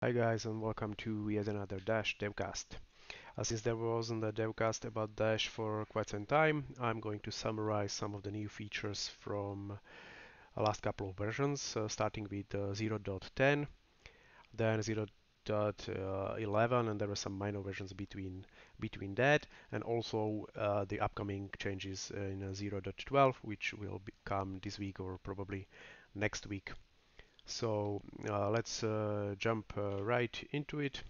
Hi guys, and welcome to yet another Dash Devcast. Since there wasn't a Devcast about Dash for quite some time, I'm going to summarize some of the new features from the last couple of versions, starting with 0.10, then 0.11, and there were some minor versions between that, and also the upcoming changes in 0.12, which will come this week or probably next week. So let's jump right into it.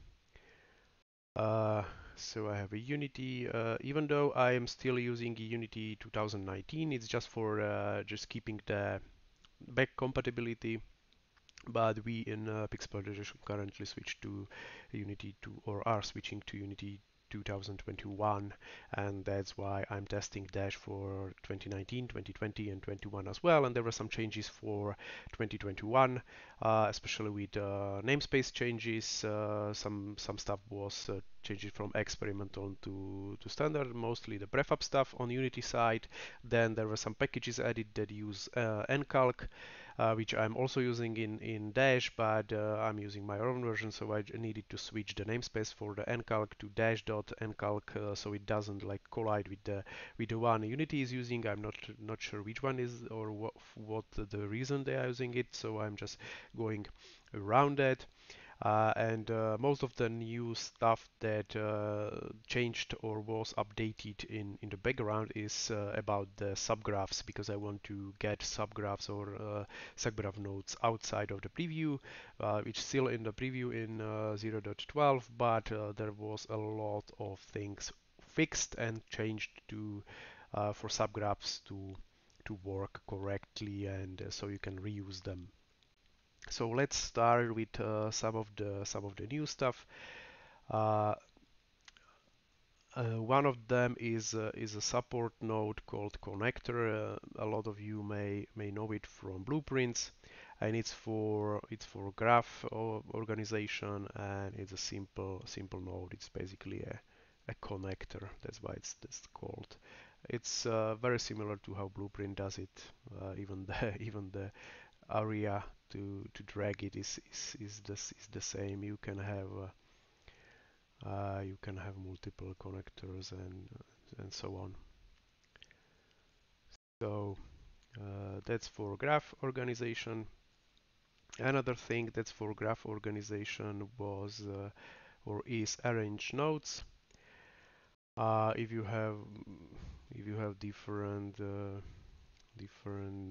Uh, so I have a Unity, even though I am still using Unity 2019, it's just for just keeping the back compatibility. But we in Pixploitation currently switch to Unity 2 or are switching to Unity 2021, and that's why I'm testing Dash for 2019, 2020, and 21 as well. And there were some changes for 2021, especially with namespace changes. Some stuff was changed from experimental to standard, mostly the prefab stuff on Unity side. Then there were some packages added that use ncalc, which I'm also using in Dash, but I'm using my own version, so I needed to switch the namespace for the ncalc to dash.ncalc, so it doesn't like collide with the one Unity is using. I'm not sure which one is or what the reason they are using it, so I'm just going around that. And most of the new stuff that changed or was updated in the background is about the subgraphs, because I want to get subgraphs or subgraph nodes outside of the preview, which is still in the preview in 0.12, but there was a lot of things fixed and changed to for subgraphs to work correctly, and so you can reuse them. So let's start with some of the new stuff. Uh, One of them is a support node called connector. A lot of you may know it from blueprints, and it's for graph organization, and it's a simple node. It's basically a connector. That's why it's called. It's very similar to how Blueprint does it. Even the even the area to drag it is the same. You can have multiple connectors and so on. So that's for graph organization. Another thing that's for graph organization was or is arrange nodes. If you have different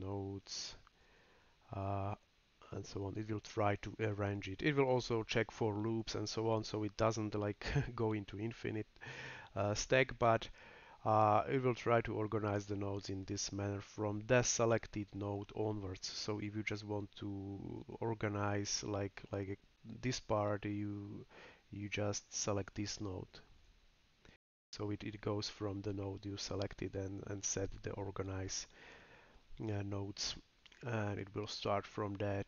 nodes, uh, and so on, it will try to arrange it. It will also check for loops and so on, so it doesn't like go into infinite stack, but it will try to organize the nodes in this manner from the selected node onwards. So if you just want to organize like this part, you just select this node. So it goes from the node you selected and set the organize nodes, and it will start from that.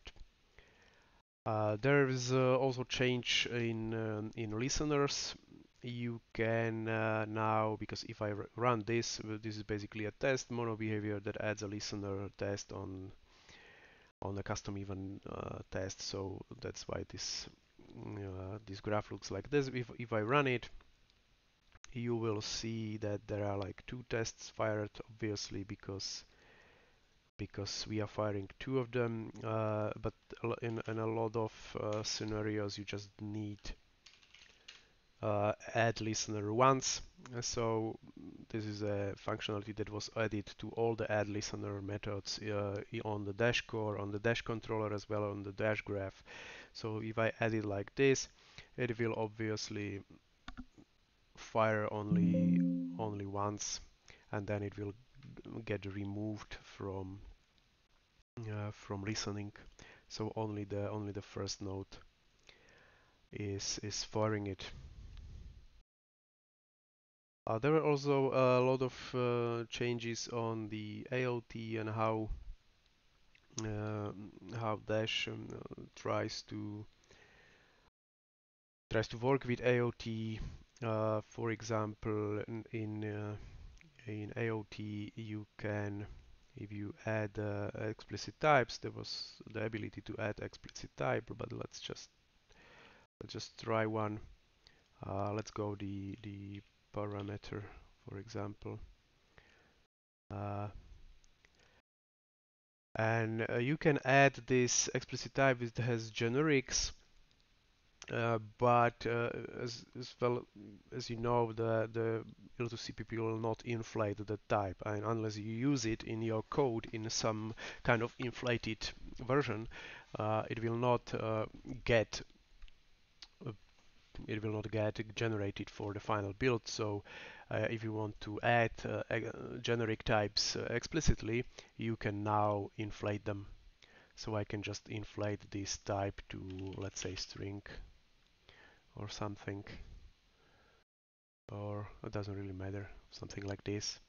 There is also change in listeners. You can now, because if I run this is basically a test mono behavior that adds a listener test on a custom event test. So that's why this graph looks like this. If I run it, you will see that there are like two tests fired, obviously because we are firing two of them, but in a lot of scenarios you just need add listener once. So this is a functionality that was added to all the add listener methods on the dash core, on the dash controller, as well on the dash graph. So if I add it like this, it will obviously fire only once, and then it will get removed from listening. So only the first node is firing it. There were also a lot of changes on the AOT and uh, how Dash tries to work with AOT. For example, in AOT, you can, if you add explicit types, there was the ability to add explicit type, but Let's just try one. Let's go the parameter, for example. And you can add this explicit type that has generics, but as well as you know, the L2CPP will not inflate the type, and unless you use it in your code in some kind of inflated version, it will not get uh, it will not get generated for the final build. So if you want to add generic types explicitly, you can now inflate them. So I can just inflate this type to, let's say, string or something, or it doesn't really matter, something like this.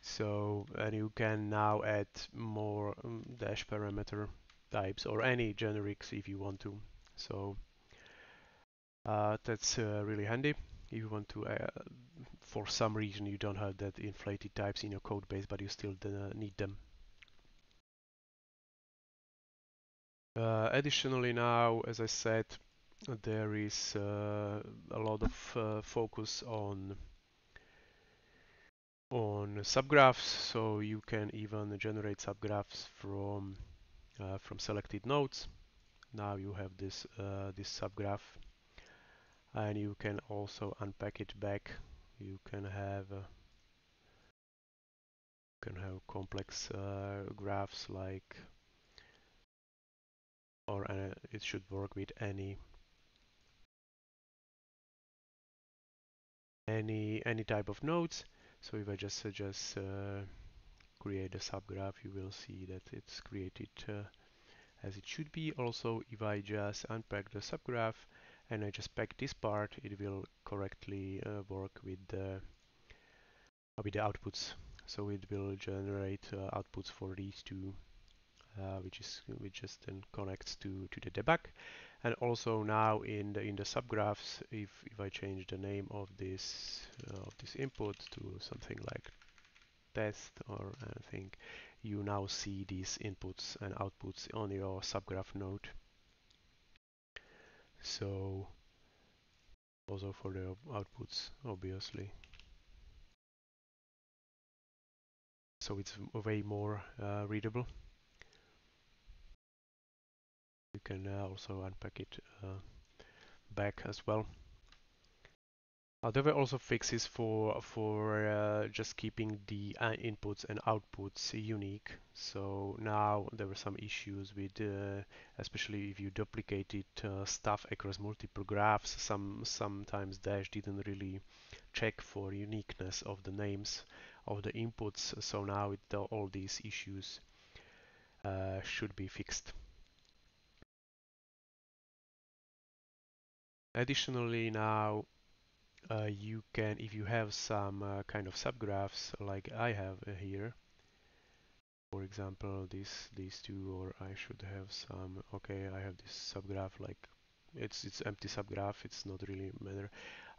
So, and you can now add more dash parameter types or any generics if you want to. So that's really handy. If you want to, for some reason you don't have that inflated types in your code base, but you still need them. Additionally now, as I said, there is a lot of focus on subgraphs, so you can even generate subgraphs from selected nodes. Now you have this subgraph, and you can also unpack it back. You can have complex graphs like, or it should work with any type of nodes. So if I just suggest create a subgraph, you will see that it's created as it should be. Also, if I just unpack the subgraph and I just pack this part, it will correctly work with the outputs. So it will generate outputs for these two, which just then connects to the debug. And also now in the subgraphs, if I change the name of this input to something like test or anything, you now see these inputs and outputs on your subgraph node. So also for the outputs, obviously. So it's way more readable. You can also unpack it back as well. There were also fixes for just keeping the inputs and outputs unique. So now there were some issues with, especially if you duplicated stuff across multiple graphs. Sometimes Dash didn't really check for uniqueness of the names of the inputs. So now all these issues should be fixed. Additionally, now you can, if you have some kind of subgraphs like I have here, for example, these two, or I should have some. Okay, I have this subgraph, like it's empty subgraph. It's not really matter.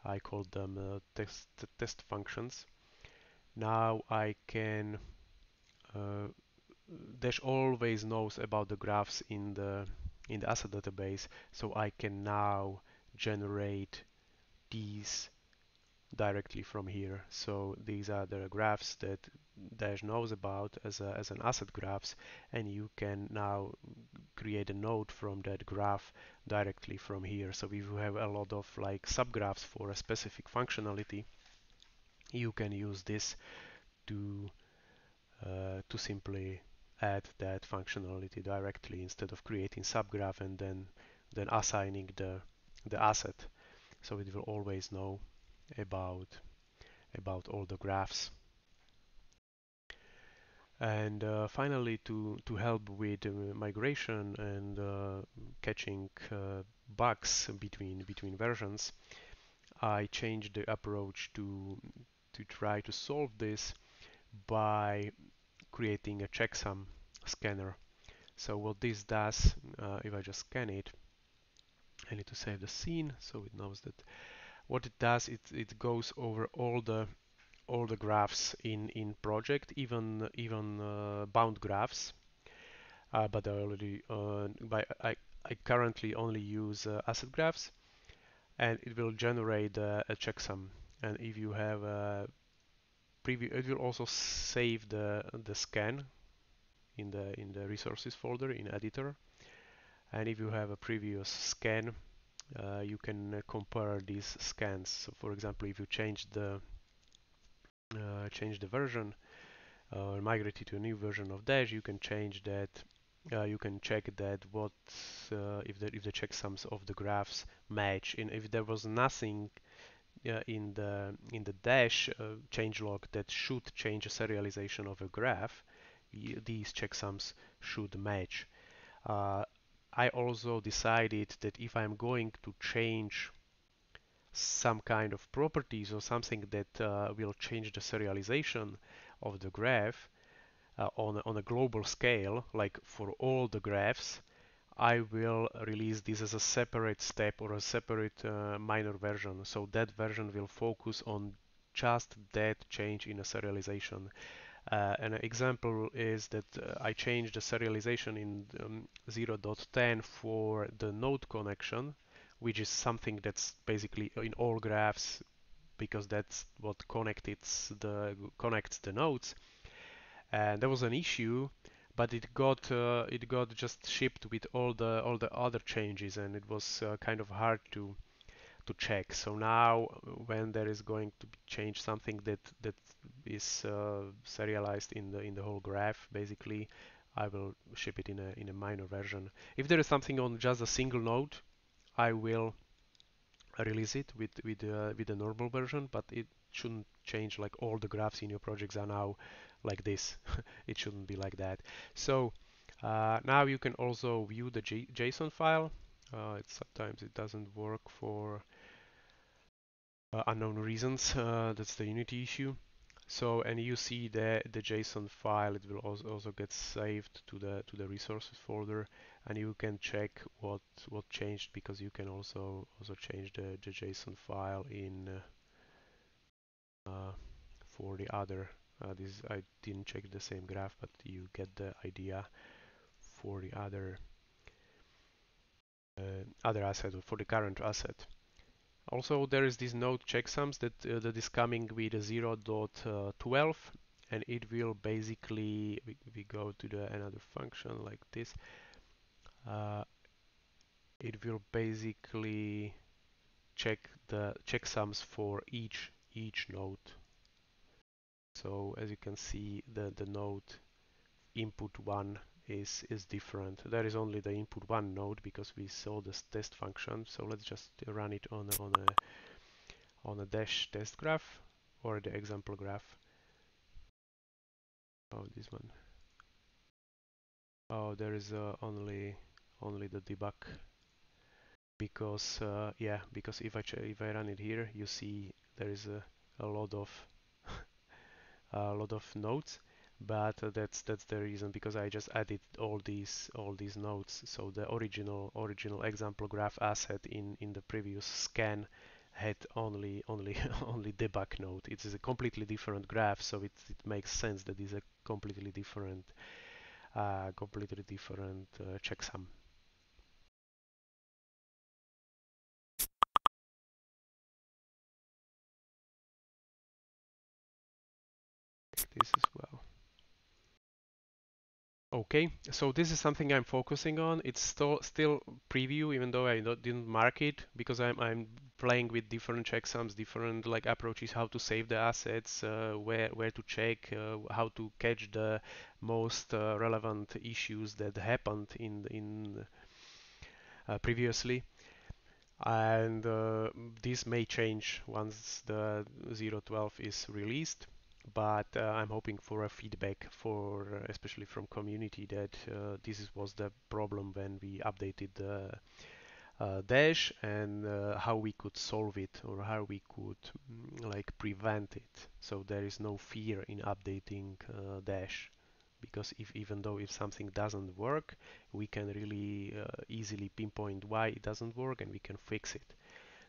I call them test functions. Now I can. Dash always knows about the graphs in the asset database, so I can now generate these directly from here. So these are the graphs that Dash knows about as an asset graphs, and you can now create a node from that graph directly from here. So if you have a lot of like subgraphs for a specific functionality, you can use this to simply add that functionality directly instead of creating subgraph and then assigning the asset. So it will always know about all the graphs. And finally, to help with migration and catching bugs between versions, I changed the approach to try to solve this by creating a checksum scanner. So what this does, if I just scan it, I need to save the scene so it knows that what it does. It goes over all the graphs in project, even bound graphs, but I already I currently only use asset graphs, and it will generate a checksum. And if you have a preview, it will also save the scan in the resources folder in editor. And if you have a previous scan, you can compare these scans. So for example, if you change the version or migrate it to a new version of Dash, you can change that. You can check that what if the checksums of the graphs match, and if there was nothing in the Dash changelog that should change a serialization of a graph, these checksums should match. Uh, I also decided that if I'm going to change some kind of properties or something that will change the serialization of the graph on a global scale, like for all the graphs, I will release this as a separate step or a separate minor version. So that version will focus on just that change in a serialization. An example is that I changed the serialization in 0.10 for the node connection, which is something that's basically in all graphs because that's what connects the nodes. And there was an issue, but it got just shipped with all the other changes, and it was kind of hard to check. So now, when there is going to be change something that is serialized in the whole graph, basically, I will ship it in a minor version. If there is something on just a single node, I will release it with a normal version, but it shouldn't change like all the graphs in your projects are now like this. It shouldn't be like that. So now you can also view the JSON file. Sometimes it doesn't work for unknown reasons. That's the Unity issue. So, and you see the JSON file, it will also get saved to the resources folder, and you can check what changed, because you can also change the JSON file in for the other. This I didn't check the same graph, but you get the idea for the other asset, or for the current asset. Also, there is this node checksums that is coming with a 0.12, and it will basically, we go to the another function like this. It will basically check the checksums for each node. So as you can see, the node input one is different. There is only the input one node because we saw this test function. So let's just run it on a dash test graph or the example graph. Oh, this one. Oh, there is only the debug, because yeah, because if I run it here, you see there is a lot of a lot of nodes, but that's the reason, because I just added all these nodes. So the original example graph asset in the previous scan had only only debug node. It is a completely different graph, so it makes sense that it's a completely different checksum. This as well. Okay, so this is something I'm focusing on. It's still preview, even though I didn't mark it, because I'm playing with different checksums, different like approaches, how to save the assets, where to check, how to catch the most relevant issues that happened in previously. And this may change once the 0.12 is released, but I'm hoping for a feedback for especially from community that this was the problem when we updated the Dash, and how we could solve it, or how we could like prevent it, so there is no fear in updating Dash, because even though if something doesn't work, we can really easily pinpoint why it doesn't work, and we can fix it.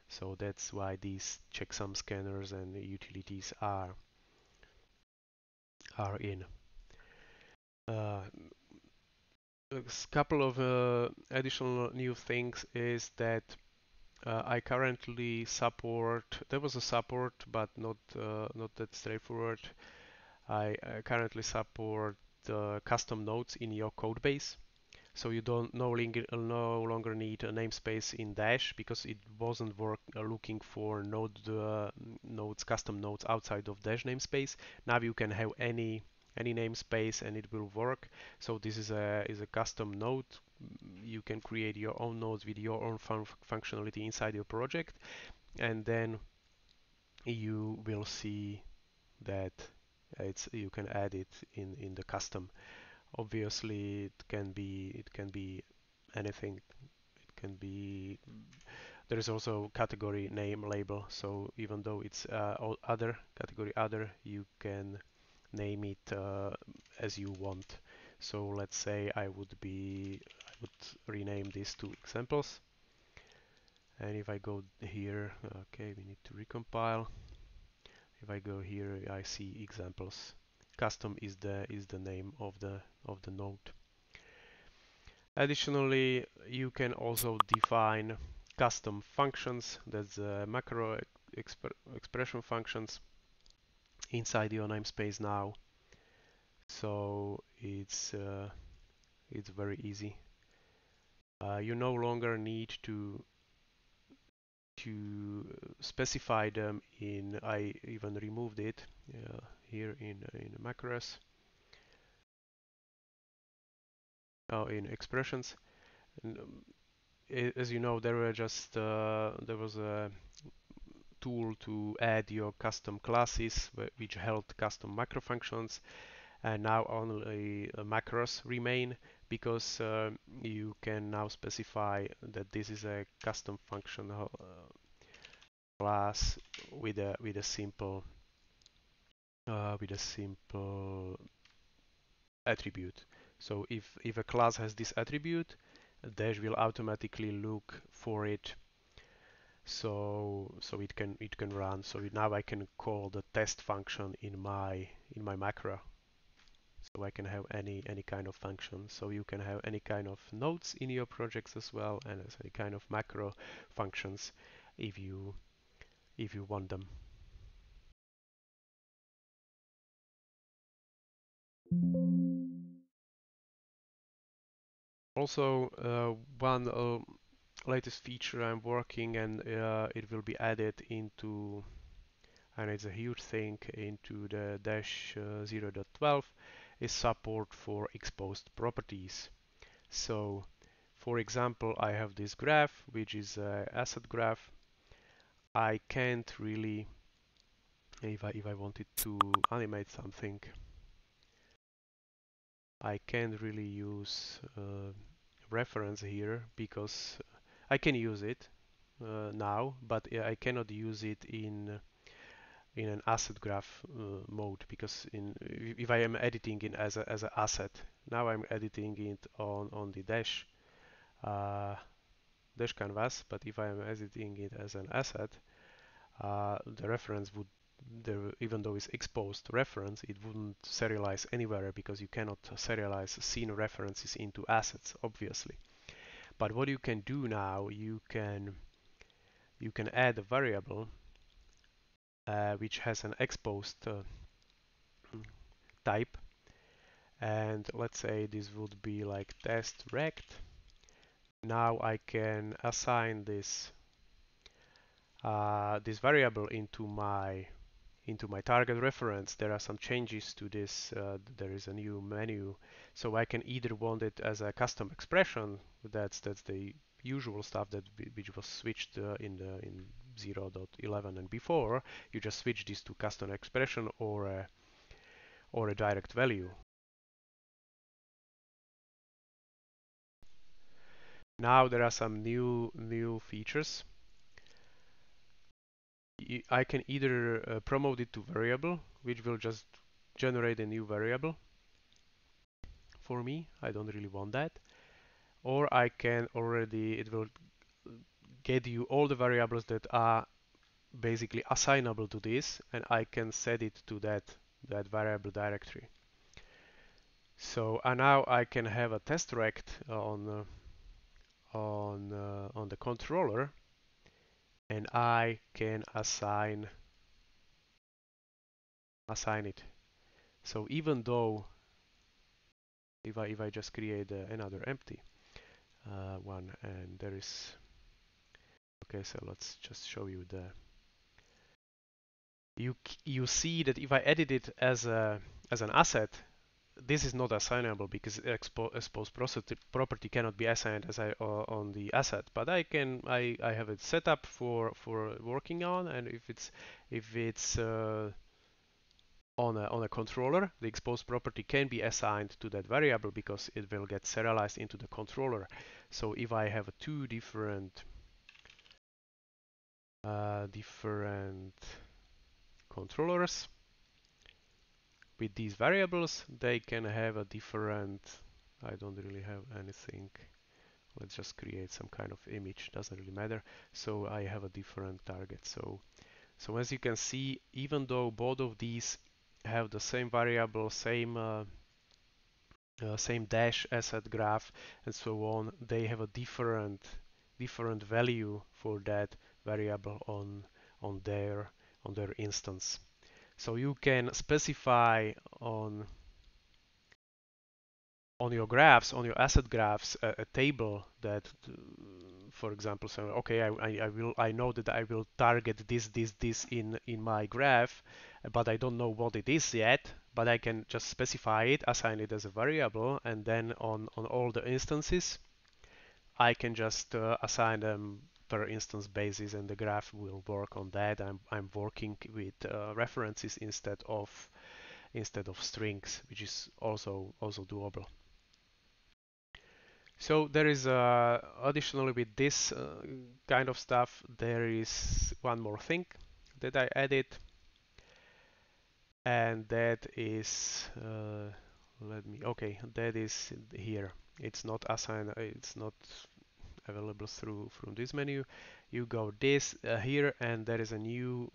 So that's why these checksum scanners and utilities are in. Uh, A couple of additional new things is that I currently support. There was a support, but not that straightforward. I currently support custom nodes in your code base. So you don't no longer need a namespace in Dash because it wasn't looking for nodes, custom nodes outside of Dash namespace. Now you can have any namespace and it will work. So this is a custom node. You can create your own nodes with your own functionality inside your project, and then you will see that you can add it in the custom. Obviously, it can be anything. It can be there is also category name label. So even though it's other category other, you can name it as you want. So let's say I would rename these two examples. And if I go here, okay, we need to recompile. If I go here, I see examples. Custom is the name of the node. Additionally, you can also define custom functions. That's macro expression functions inside your namespace now. So it's very easy. You no longer need to specify them in. I even removed it here in macros. Oh, in expressions. And, as you know, there was a tool to add your custom classes which held custom macro functions, and now only macros remain because you can now specify that this is a custom function class with a simple attribute. So if a class has this attribute, Dash will automatically look for it, so it can run. So now I can call the test function in my macro. So I can have any kind of function. So you can have any kind of nodes in your projects as well, and as any kind of macro functions if you want them. Also, one latest feature I'm working, and it will be added into, and it's a huge thing, into the Dash 0.12, is support for exposed properties. So, for example, I have this graph, which is an asset graph. I can't really, if I wanted to animate something, I can't really use reference here because I can use it now, but I cannot use it in an asset graph mode because if I am editing it as an asset, now I'm editing it on the dash canvas. But if I am editing it as an asset, the reference would even though it's exposed reference, it wouldn't serialize anywhere because you cannot serialize scene references into assets, obviously. But what you can do now, you can add a variable which has an exposed type, and let's say this would be like test rect. Now I can assign this variable into my target reference. There are some changes to this. There is a new menu, so I can either want it as a custom expression. That's the usual stuff which was switched in 0.11 and before. You just switch this to custom expression or a direct value. Now there are some new features. I can either promote it to variable, which will just generate a new variable for me. I don't really want that. Or I can it will get you all the variables that are basically assignable to this, and I can set it to that variable directory. So and now I can have a test rect on the controller, and I can assign it. So even though if I just create another empty one, and there is, okay, so let's just show you the, you see that if I edit it as an asset, this is not assignable because expose property cannot be assigned as on the asset. But I have it set up for working on, and if it's on a controller, the exposed property can be assigned to that variable because it will get serialized into the controller. So if I have two different controllers with these variables, they can have a different. I don't really have anything. Let's just create some kind of image. Doesn't really matter. So I have a different target. So as you can see, even though both of these have the same variable, same dash asset graph and so on, they have a different value for that variable on their instance. So you can specify on your graphs, on your asset graphs, a table that, for example, so okay, I know that I will target this in my graph, but I don't know what it is yet. But I can just specify it, assign it as a variable, and then on all the instances, I can just assign them per instance basis, and the graph will work on that. I'm working with references instead of strings, which is also doable. So there is additionally with this kind of stuff, there is one more thing that I added, and that is that is here. It's not assigned. It's not available through from this menu. You go this here, and there is a new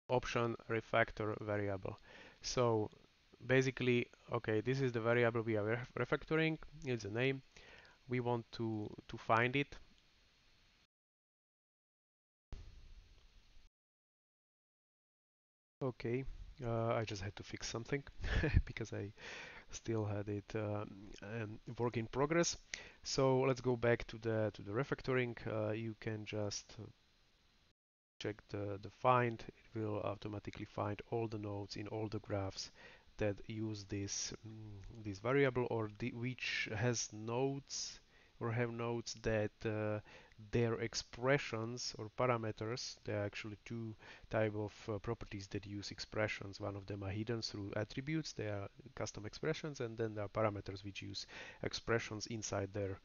option, refactor variable. So basically, okay, this is the variable we are refactoring. It's a name. We want to find it. Okay, I just had to fix something because I still had it work in progress. So let's go back to the refactoring. You can just check the find. It will automatically find all the nodes in all the graphs that use this variable, or which has nodes or have nodes that their expressions or parameters. There are actually two type of properties that use expressions. One of them are hidden through attributes. They are custom expressions, and then there are parameters which use expressions inside their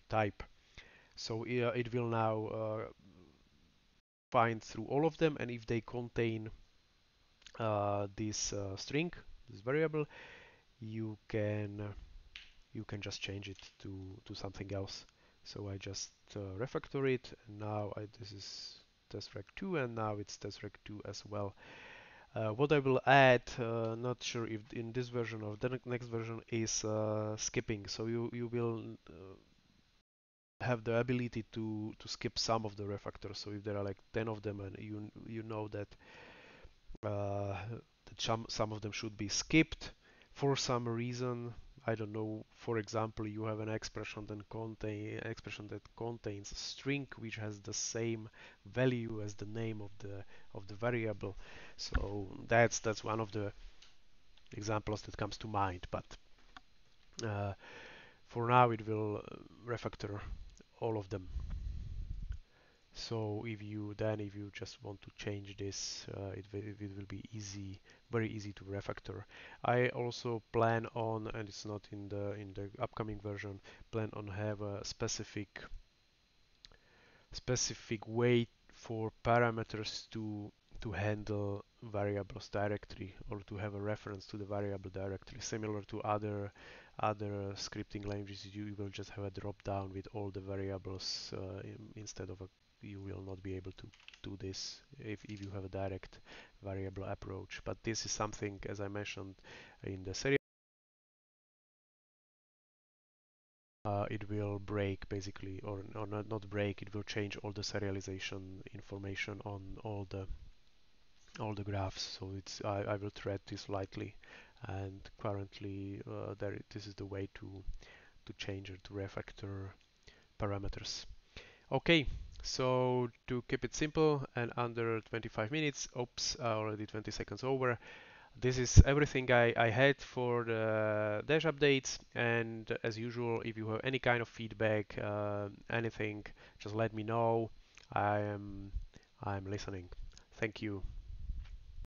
type. So it will now find through all of them, and if they contain this string, this variable, you can just change it to something else. So I just refactor it, and now this is test_rect2, and now it's test_rect2 as well. What I will add, not sure if in this version or the next version, is skipping. So you will have the ability to skip some of the refactors. So if there are like 10 of them, and you know that some of them should be skipped for some reason. I don't know. For example, you have an expression that contains a string which has the same value as the name of the variable. So that's one of the examples that comes to mind. But for now, it will refactor all of them. So if you just want to change this, it will be very easy to refactor. I also plan on, and it's not in the upcoming version, plan on have a specific way for parameters to handle variables directly, or to have a reference to the variable directly, similar to other scripting languages. You will just have a drop down with all the variables instead of you will not be able to do this if you have a direct variable approach. But this is something, as I mentioned in the serial it will break basically, or not break, it will change all the serialization information on all the graphs. So I will thread this lightly, and currently this is the way to change it to refactor parameters. Okay, so to keep it simple and under 25 minutes, oops, already 20 seconds over. This is everything I had for the Dash updates, and as usual, if you have any kind of feedback, anything, just let me know. I'm listening. Thank you.